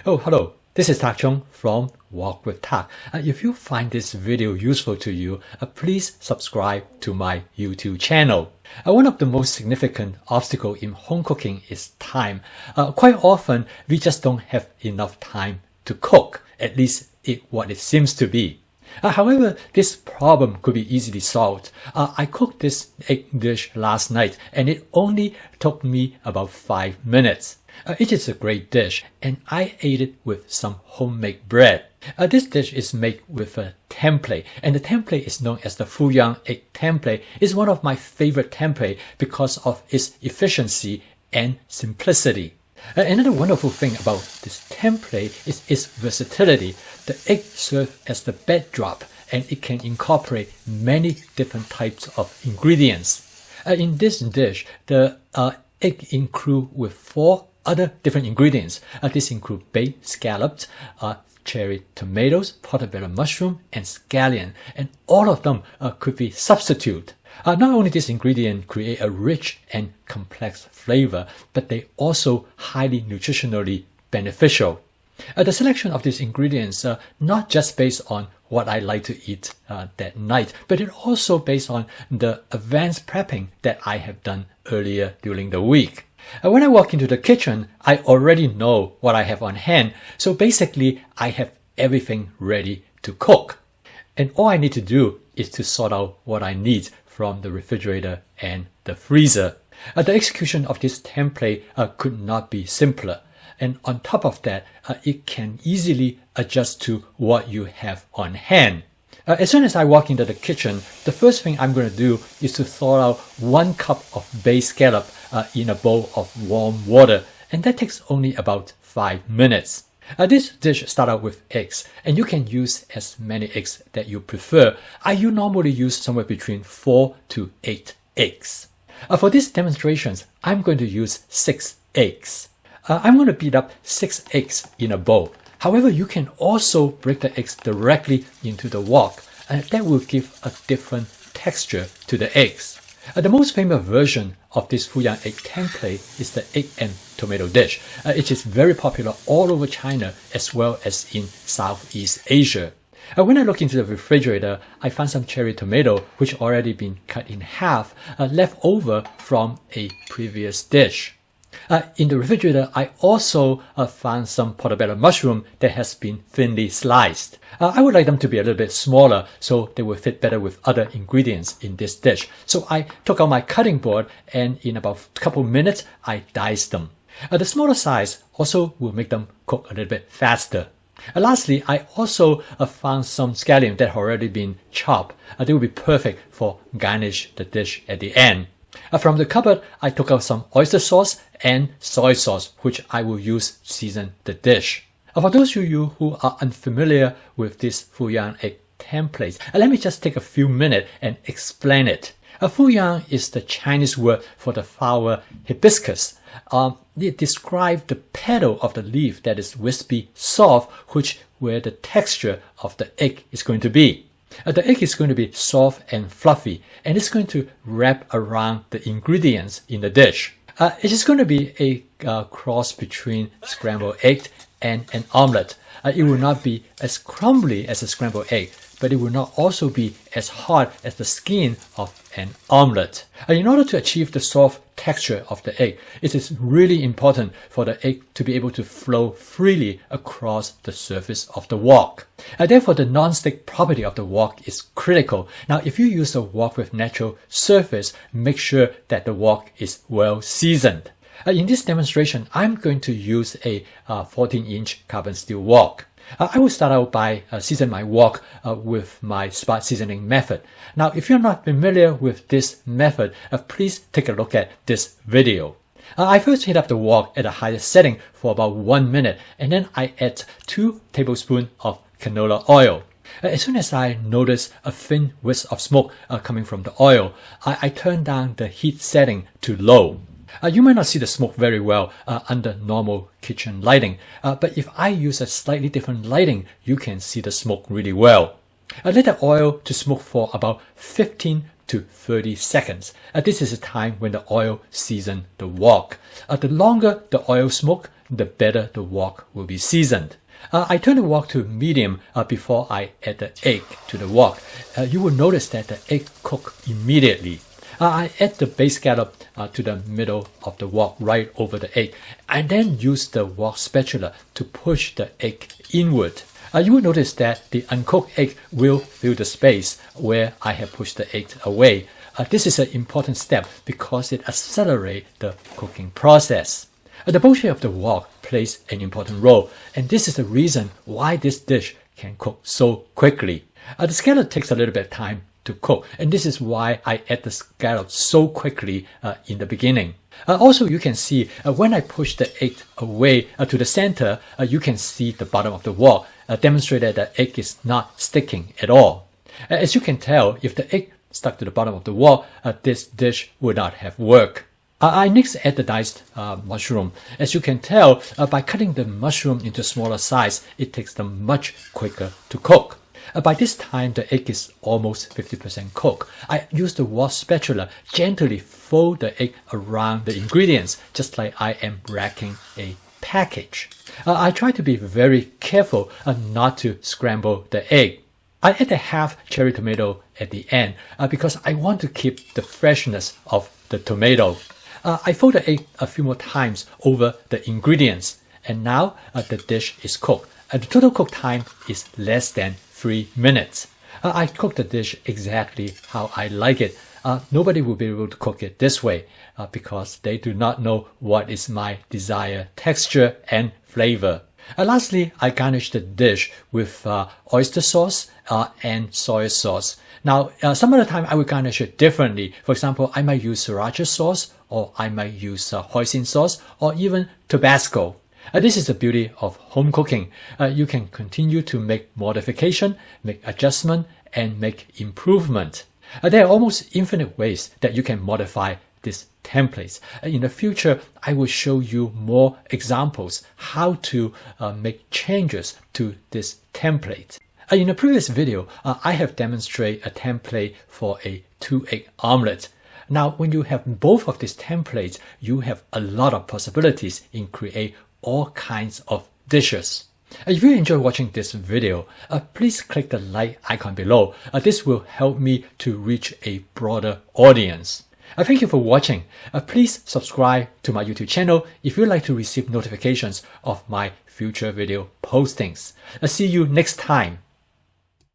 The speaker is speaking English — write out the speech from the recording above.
Oh, hello. This is Tak Chung from Walk with Tak. If you find this video useful to you, please subscribe to my YouTube channel. One of the most significant obstacles in home cooking is time. Quite often, we just don't have enough time to cook, at least what it seems to be. However, this problem could be easily solved. I cooked this egg dish last night and it only took me about 5 minutes. It is a great dish and I ate it with some homemade bread. This dish is made with a template, and the template is known as the Fuyang egg template. It's one of my favorite templates because of its efficiency and simplicity. Another wonderful thing about this template is its versatility. The egg serves as the backdrop and it can incorporate many different types of ingredients. In this dish, the egg includes with 4 other different ingredients. These include baked scallops, cherry tomatoes, portobello mushroom, and scallion, and all of them could be substituted. Not only this ingredient create a rich and complex flavor, but they also highly nutritionally beneficial. The selection of these ingredients not just based on what I like to eat that night, but it also based on the advanced prepping that I have done earlier during the week. When I walk into the kitchen, I already know what I have on hand, so basically I have everything ready to cook. And all I need to do is to sort out what I need from the refrigerator and the freezer. The execution of this template could not be simpler. And on top of that, it can easily adjust to what you have on hand. As soon as I walk into the kitchen, the first thing I'm going to do is to thaw out 1 cup of baked scallop in a bowl of warm water, and that takes only about 5 minutes. This dish starts out with eggs, and you can use as many eggs that you prefer. I normally use somewhere between 4 to 8 eggs. For these demonstrations, I'm going to use 6 eggs. I'm going to beat up 6 eggs in a bowl. However, you can also break the eggs directly into the wok, and that will give a different texture to the eggs. The most famous version of this Fuyang egg template is the egg and tomato dish. It is very popular all over China as well as in Southeast Asia. When I look into the refrigerator, I found some cherry tomato which already been cut in half, left over from a previous dish. In the refrigerator, I also found some portobello mushroom that has been thinly sliced. I would like them to be a little bit smaller so they will fit better with other ingredients in this dish. So I took out my cutting board and in about a couple minutes, I diced them. The smaller size also will make them cook a little bit faster. Lastly, I also found some scallion that have already been chopped. They will be perfect for garnish the dish at the end. From the cupboard, I took out some oyster sauce and soy sauce, which I will use to season the dish. For those of you who are unfamiliar with this Fuyang egg template, let me just take a few minutes and explain it. Fuyang is the Chinese word for the flower hibiscus. It describes the petal of the leaf that is wispy, soft, where the texture of the egg is going to be. The egg is going to be soft and fluffy, and it's going to wrap around the ingredients in the dish. It is going to be a cross between scrambled egg and an omelette. It will not be as crumbly as a scrambled egg, but it will not also be as hard as the skin of an omelette. In order to achieve the soft texture of the egg, it is really important for the egg to be able to flow freely across the surface of the wok. Therefore, the non-stick property of the wok is critical. Now, if you use a wok with natural surface, make sure that the wok is well seasoned. In this demonstration, I'm going to use a 14-inch carbon steel wok. I will start out by seasoning my wok with my spot seasoning method. Now, if you're not familiar with this method, please take a look at this video. I first heat up the wok at a higher setting for about 1 minute, and then I add 2 tablespoons of canola oil. As soon as I notice a thin wisp of smoke coming from the oil, I turn down the heat setting to low. You might not see the smoke very well under normal kitchen lighting, but if I use a slightly different lighting, you can see the smoke really well. Let the oil to smoke for about 15 to 30 seconds. This is the time when the oil seasons the wok. The longer the oil smoke, the better the wok will be seasoned. I turn the wok to medium before I add the egg to the wok. You will notice that the egg cooks immediately. I add the base scallop to the middle of the wok right over the egg. I then use the wok spatula to push the egg inward. You will notice that the uncooked egg will fill the space where I have pushed the egg away. This is an important step because it accelerates the cooking process. The bowl shape of the wok plays an important role, and this is the reason why this dish can cook so quickly. The scallop takes a little bit of time to cook, and this is why I add the scallop so quickly in the beginning. Also, you can see when I push the egg away to the center, you can see the bottom of the wok, demonstrated that the egg is not sticking at all. As you can tell, if the egg stuck to the bottom of the wok, this dish would not have worked. I next add the diced mushroom. As you can tell, by cutting the mushroom into smaller size, it takes them much quicker to cook. By this time, the egg is almost 50% cooked. I use the wok spatula gently fold the egg around the ingredients, just like I am wrapping a package. I try to be very careful not to scramble the egg. I add a half cherry tomato at the end because I want to keep the freshness of the tomato. I fold the egg a few more times over the ingredients, and now the dish is cooked. The total cook time is less than 3 minutes. I cook the dish exactly how I like it. Nobody will be able to cook it this way because they do not know what is my desired texture and flavor. Lastly, I garnish the dish with oyster sauce and soy sauce. Now, some of the time I will garnish it differently. For example, I might use sriracha sauce, or I might use hoisin sauce, or even Tabasco. This is the beauty of home cooking. You can continue to make modification, make adjustment, and make improvement. There are almost infinite ways that you can modify these templates. In the future, I will show you more examples how to make changes to this template. In the previous video, I have demonstrated a template for a 2-egg omelette. Now, when you have both of these templates, you have a lot of possibilities in create all kinds of dishes. If you enjoy watching this video, please click the like icon below. This will help me to reach a broader audience. Thank you for watching. Please subscribe to my YouTube channel if you'd like to receive notifications of my future video postings. See you next time.